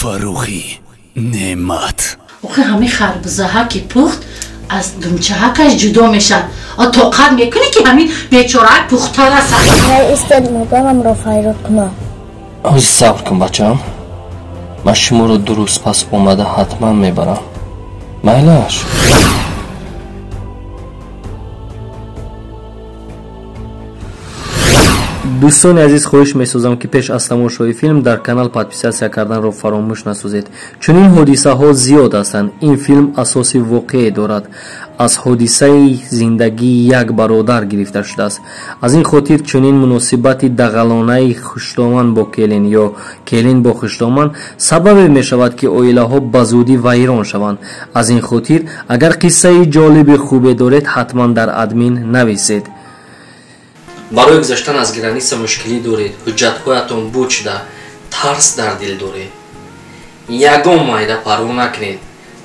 فروخی نعمت آخه همه خربزه ها که پخت از دمچه ها کش جدا میشه طاقت میکنی که همین بیچاره پخته رسد من استد مادرم را فیراد کنم از صبر کن بچم من شما رو 2 روز پس اومده حتما میبرم مهلش دوستان عزیز خواهش می‌سازم که پیش از تماشای فیلم در کانال پادپیساسیا کردن را فراموش نسازید چون این حادثه ها زیاد هستند این فیلم اساسی واقعی دارد از حادثه زندگی یک برادر گرفته شده است از این خاطر چنین مناسبت دغلانه خوشدامن با کلین یا کلین با خوشدامن سبب می شود که عائله ها به زودی ویران شوند از این خاطر اگر قصه جالب خوبی دارید حتما در ادمین نویسید برای گذشتن از گرانیسه مشکلی دارید حجت‌هایتان بود شده ترس در دل دارید یگان مایده پروا نکنید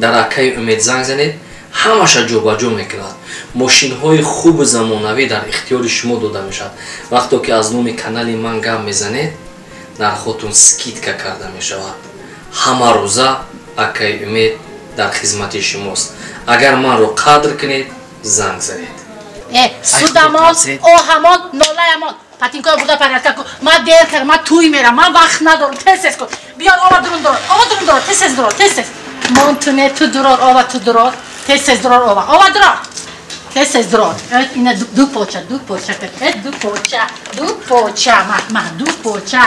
در اکای امید زنگ زنید همش جو با جو میکند ماشین‌های خوب زمانوی در اختیار شما داده میشد وقتی که از نام کانال من گپ میزنید نرخاتون سکیتکا کرده میشود همه روزه اکای امید در خدمت شماست اگر من رو قدر کنید زنگ زنید سودمان او همان نولایمان پاتینکای بوده پرتکا کو ما دیر کردم ما توی میرم من وقت ندارم تست کن بیار آوا درون دور تست درون مونتونه تو درار آوا تو درار تست درار آوا درار تست درار اینا دو پوچه دو پوچه ما دو پوچه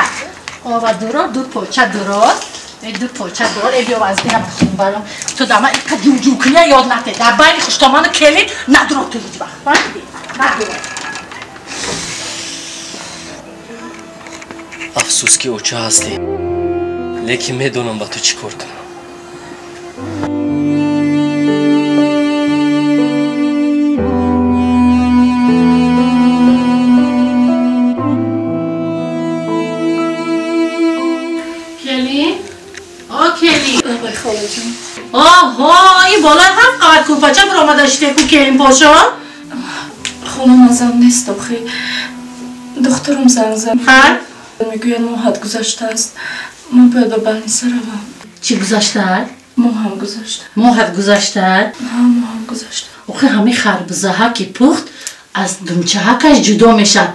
آوا درار دو پوچه درار ای بیا از بینم بخونم برام تو دامه این جو کنی یاد نته در بین خوشتامان کلی ندارم تو هیچ وقت ندارم افسوس که اوچه هستی لیکن میدونم با تو چی کار کنم آها این بالا هم قوت کوپاچه بر آمده شده که این پاشا خونم ازم نیست آخی دخترم زنگ زن میگوید ماه حد گذشته است من باید به بلنیسه روم چی گذشته؟ ماه هم گذشته ماهت گذشته؟ ماه هم گذشته آخه همه خربزه ها که پخت از دمچه ها کش جدا میشه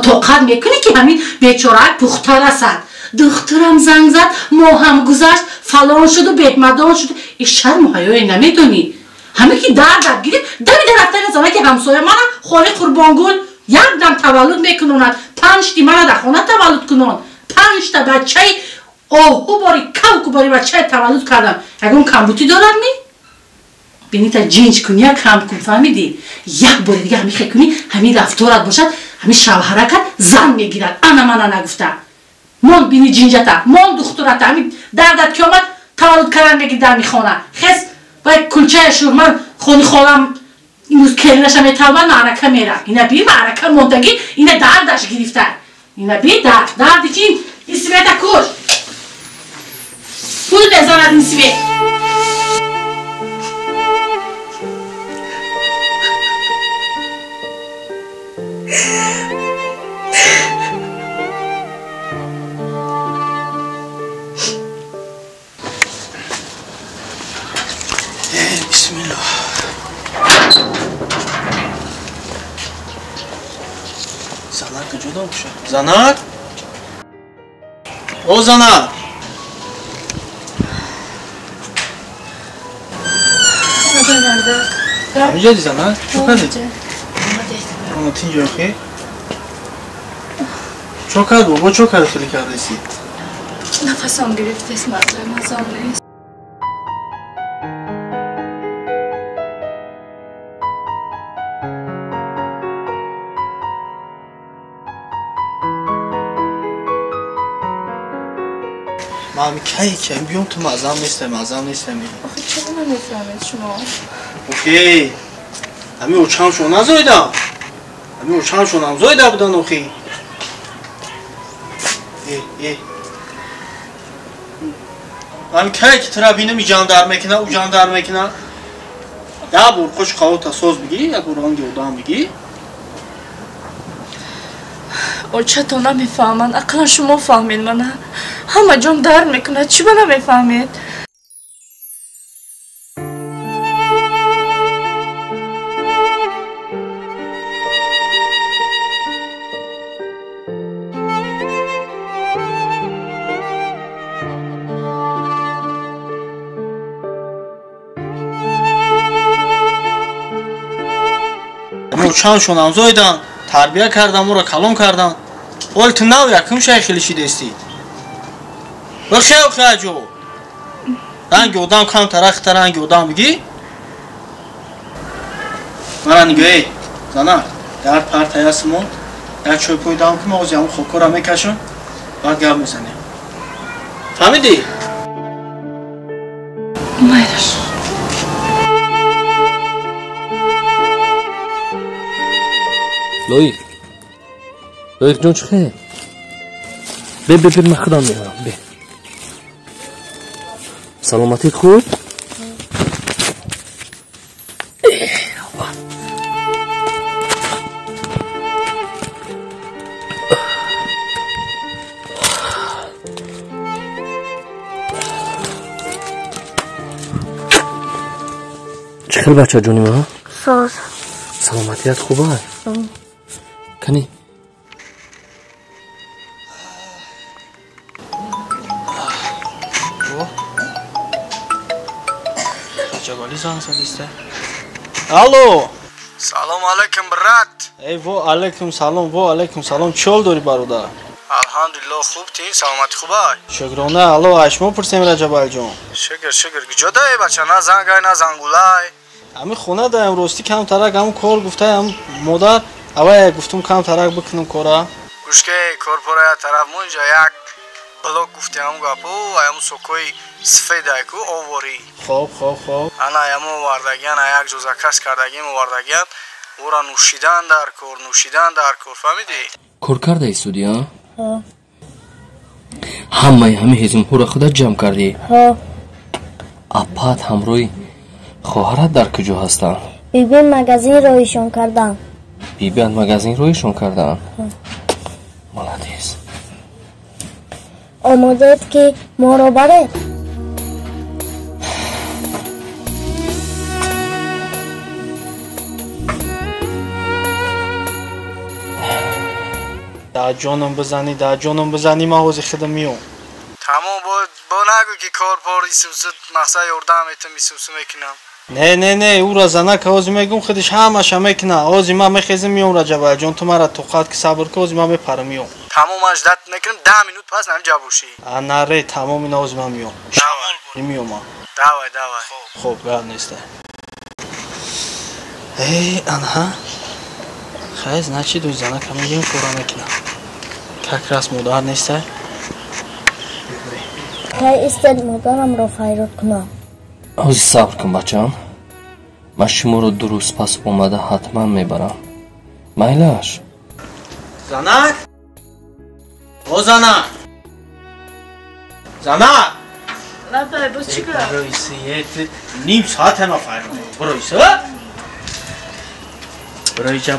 طاقت میکنی که همین بیچاره پخته رسد دخترم زنگ زد ماه هم گذشت فلان شد و بیتمدان شد این شرم و حیایی نمیدونی همه که درد گیرید دمی در رفتن زنه که همسایه من خاله قربانگل یک دم تولد میکنوند 5 من در خانه تولد کنون 5 تا بچه آهو باری کوکو باری بچه تولد کردم اگه کمبوتی دارد می؟ بینی تا جنج کنی یا کم کن فهمیدی؟ یک باری دیگه همین خیلی کنی همین رفتارت باشد همین شوهرکت زن میگیرد انا من نگفتم من بینی جنجتا من دخترت همین دردت که آمد تولد کردن بگی در میخوانه خیز باید کلچه شور من خونی خالم این روز کلینش هم تلبن معرکه میرم اینا بی معرکه منتگی اینا دردش گرفتن اینا بی دردی که این سویت کش پول بزاند این سویت زنک جدا بشه زنک او زنک اینجا دی زنک چو کردی؟ اما تینجا خیلی؟ چو کرد بابا چو کرد خیلی کرده سی؟ نفسم گرفته است مزم نیست من کی بیام تو مزم نیستم آخه چرا نمیفهمید شما؟ اوکی همین اوچم شو نزایدم همین اوچم شو نزایده بودن اوخی من کی که ترابینه می جان در میکنه او جان در میکنه یا بور خوش قاو تا سوز بگی یا بور آن گودام بگی چطور نمیفهمن اقلا شما فهمید منه همه جام درد میکنه چی من نمیفهمید چند شونم زایدن تربیه کردم او را کلام کردم ولت نو یکم شیخیلیشی دستی بخیو خیجو رنگ آدم کم ترخت رنگ آدم بگی من نگوی زنه در پرت هستمون در چوی پویدم که مغزی همون خوکو را میکشم بعد گرم میزنیم فهمیدی؟ مایرش لویق جون چخه؟ به من خودم میارم به سلامتی خوب؟ چخیل بچه جونی ما؟ سلامتیت خوبه؟ کنی؟ جوالی زن سلیسته الو سلام علیکم برات ای و علیکم سلام و علیکم سلام چول داری برادر الحمدلله خوب تین سلامت خوبه شکرانه الو اشما پرسیم رجبال جون شکر کجا ای بچه نه زنگای نه زنگولای همین خونه دا امروزی کم ترک همون کار گفته هم مادر اوه گفتم کم ترک بکنم کارا گوشکه کورپورای طرف مونجا یک بلوک گفته هم گپو ایمو سوکوی سفید ایکو آواری خوب انا ایمو واردگیان یک جوزه کس کردگیم واردگیان او را نوشیدن در کور فهمیدی؟ کار کرده ایستودی ها؟ همه هزم هورا خودت جمع کردی؟ اپات همروی خواهرت در کجا هستن؟ بیبین مگزین رویشون کردن بیبین مگزین رویشون کردن؟ ملدیز آمودت که ما رو بره در جانم بزنی ما حوزی خودم میام تمام با نگو که کورپور ایسوسو مقصد یردم ایتم ایسوسو میکنم نه او را زنک آزی میگم خودش همش میکنه آزی من میخیزم میام رجبال جان تو مرا توقعت که صبر که آزی من میپرم میام تمامش دت میکنم 10 منوت پس نمی جوابشی نره تمام این آزی من میام میام دعوی خوب گرد نیسته ای انها خیز نچی دوی زنک همه گیم کورا میکنه که راست مدار نیسته که استد مادرم رو فیروت کنم آزی صبر کن بچم من شما رو درست پس اومده حتما میبرم میلش زنک او زنک نه بای چی کار برایسیت نیم ساعت ما فیروت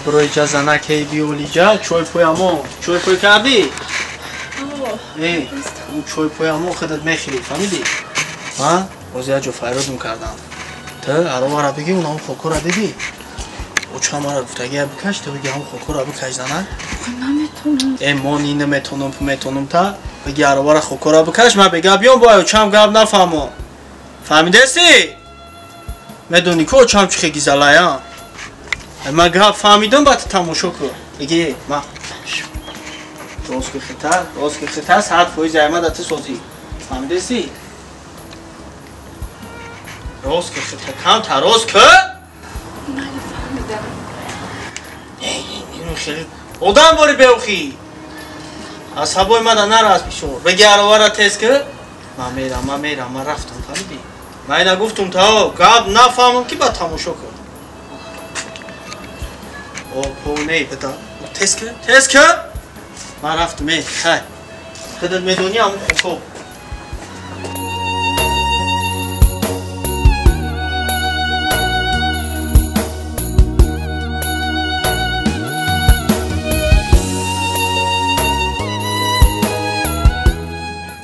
برای جا زنک ای بیولی جا چوی پوی کردی؟ ای اون چوی پوی همون خودت میخیلی فهمیدی؟ من بازی جو فیروز میکردم تا عربا بگی اون همون خوکو را دیدی؟ او چه همه را گفت اگه بکش تا بگی همون خوکو را بکش زنک؟ نمیتونم ای مانی نمیتونم تا بگی عربا را خوکو را بکش من بگم بیام باید چم گب نفهمم فهمیده سی؟ میدونی که او چم چی خیلی زلایم من گپ فهمیدم باید تماشا کن بگی ما راست که خطر ساعت فوی زیمه داته سازی فهمیده سی؟ راست که خطر کم تراز که؟ من فهمیدم اینو خیلی آدم باری بیوخی از هبای من نراز بیشور بگی عروارا تیز که؟ من میرم من رفتم فهمیدی؟ من نگفتم تا گپ نفهمم که باید تماشا کن او نه بدا تست که من رفتم خیلی خودت میدونی همون خوب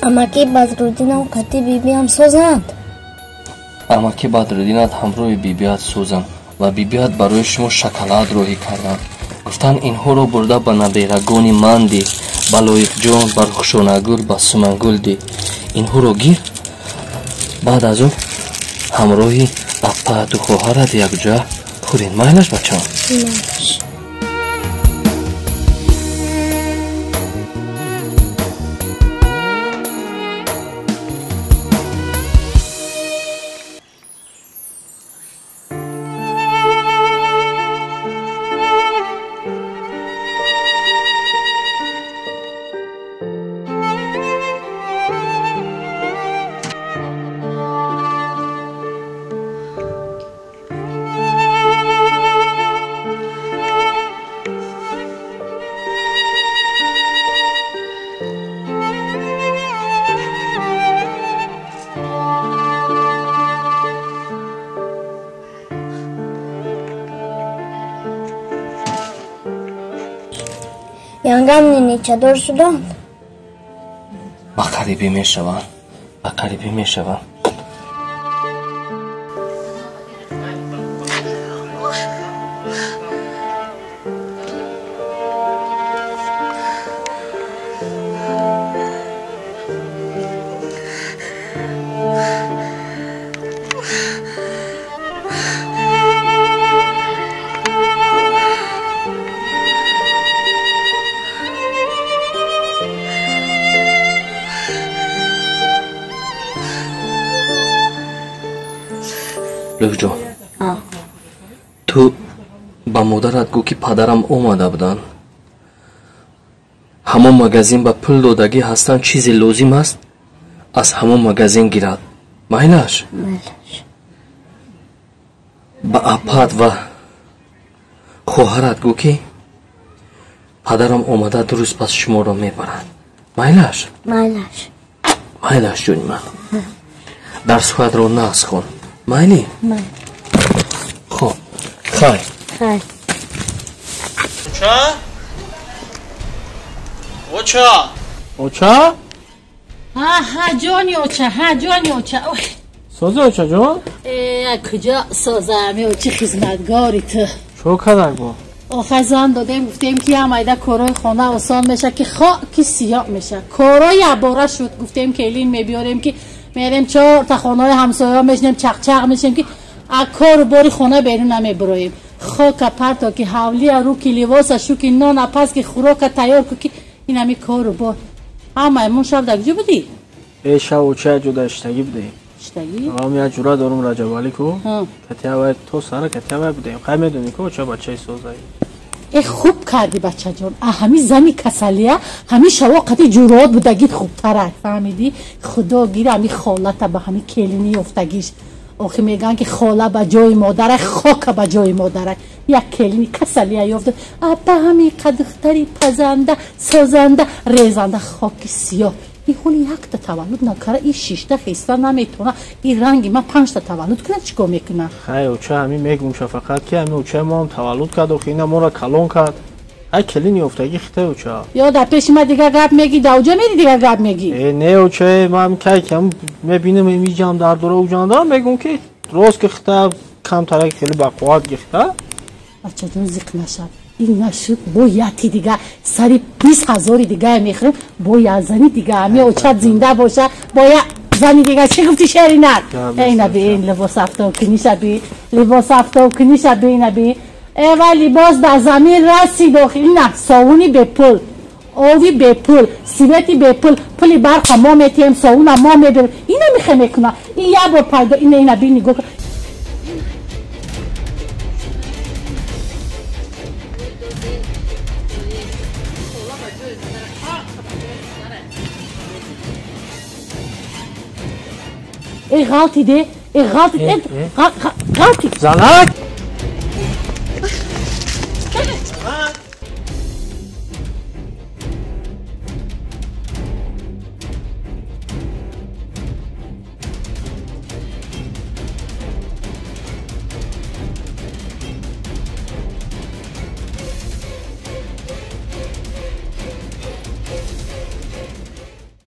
амаки Бадруддинам қати бибиам созанд. амаки Бадруддинат ҳамроҳи бибият сӯзанд ва бибият барои шумо шоколад роҳӣ карданд. гуфтанд инҳоро бурда ба набирагони ман диҳ, ба Лоиқҷон, ба Рухшонагул, ба Сумангул диҳ. инҳоро гир. баъд аз он ҳамроҳи аппаату хоҳарат якҷоя хӯред. майлаш бачаҳон? Янгам нини чадор шуданд? ба қарибӣ мешаванд. ба қарибӣ мешаванд. лӯҳҷон, ту ба модарат гӯ ки падарам омада буданд. ҳамон магазин ба пул додагӣ ҳастанд, чизе лозим аст аз ҳамон магазин гирад. майлаш? ба аппат ва хоҳарат гӯ ки падарам омада дуруст пас шуморо мебарад. майлаш? майлаш ҷони ман. дарсҳоятро нағзхон. майли? хуб, хайр. оча? ها جانی اوچه ها جانی اوچه سازه اوچه جان؟ کجا سازه همه اوچه خدمتگاری تو چو کدک با؟ آخه زن دادیم گفتیم که هم ایده کارای خانه آسان میشه که خاکی سیاه میشه. کارای عباره شد گفتیم که ایلین میبیاریم که میریم 4 تا خانه همسایه میشنیم چق میشیم که کار باری خانه بیرون نمیبرایم. خاک پرتا که حولی رو که لباس شو که نان پس که خوراک تیار که این همی کار بار. همون شب در کجا بودی؟ شب اوچه جدا اشتگی بودی. اشتگی؟ هم یه جورا دارم رجوالی کو کتی اوه تو سره کتی اوه بودیم. خیلی میدونی که اوچه بچه سوزایی. خوب کردی بچه جان. همی زنی کسلیه همی شواقتی جورات بودگید خوب تره فهمیدی؟ خدا گیره همی خالت به همی کلینی افتگیش. آخه میگن که خاله به جای مادره خاک به جای مادره. یک کلینی کسلیه یافته ابا همی قدختری پزنده سازنده ریزنده خاک سیاه. این خونی یک تا تولد نکره این 6 تا خیسته نمیتونه این رنگی من 5 تا تولد کنه چیکار میکنه؟ خیلی اوچه همی میگم فقط که همی اوچه ما هم تولد کرد و خیلی ما را کلون کرد. ای کلینی افتگی خیلی اوچه یا در پیش ما دیگه گپ میگی در اوجه میری دیگه گپ میگی نه اوچه ما هم که کم میبینم میجام در دوره اوجان دارم میگم که روز که خیلی کم ترک خیلی بقوات گیخته بچه جون زیق نشد این نشد با یکی دیگه سری 20,000 دیگه میخرم با یه زنی دیگه همی اوچه زنده باشه با یه زنی دیگه چی گفتی شرینت این بی این لباس افتاو کنیشه بی لباس افتاو کنیشه بی این بی و لباس در زمین رسی داخلی نه ساونی به پول اوی به پول سیبتی به پول پولی برخ ما میتیم ساون ما میبریم این نمیخه میکنه این یه بار پیدا این بی نگاه کن ای غلطی ده ای غلطی غلطی زنک